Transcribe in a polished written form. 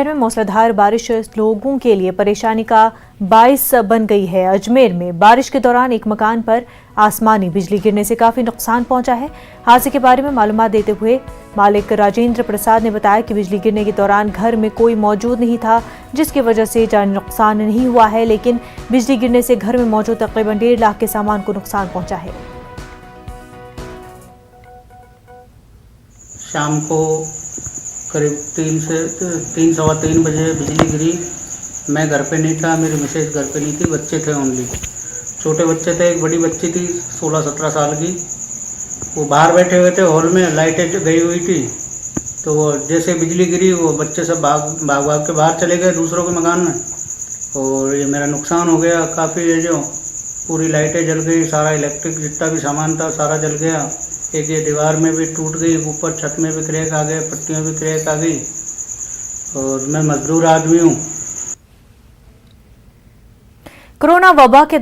शहर में मूसलाधार बारिश लोगों के लिए परेशानी का बाइस बन गई है। अजमेर में बारिश के दौरान एक मकान पर आसमानी बिजली गिरने से काफी नुकसान पहुंचा है। हादसे के बारे में मालूमात देते हुए मालिक राजेंद्र प्रसाद ने बताया कि बिजली गिरने के दौरान घर में कोई मौजूद नहीं था, जिसकी वजह से जानी नुकसान नहीं हुआ है, लेकिन बिजली गिरने से घर में मौजूद तकरीबन 1.5 लाख के सामान को नुकसान पहुंचा है। शाम को करीब 3 सवा 3 बजे बिजली गिरी। मैं घर पे नहीं था, मेरी मिसेज घर पे नहीं थी, बच्चे थे ओनली। छोटे बच्चे थे, एक बड़ी बच्ची थी 16-17 साल की। वो बाहर बैठे हुए थे हॉल में, लाइटें गई हुई थी, तो वो जैसे बिजली गिरी वो बच्चे सब भाग के बाहर चले गए दूसरों के मकान में। और ये मेरा नुकसान हो गया काफ़ी। ये जो पूरी लाइटें जल गई, सारा इलेक्ट्रिक जितना भी सामान था सारा जल गया। एक ये दीवार में भी टूट गई, ऊपर छत में भी क्रैक आ गए, पट्टियों में भी क्रैक आ गई। और मैं मजदूर आदमी हूँ। कोरोना वबा के दौरान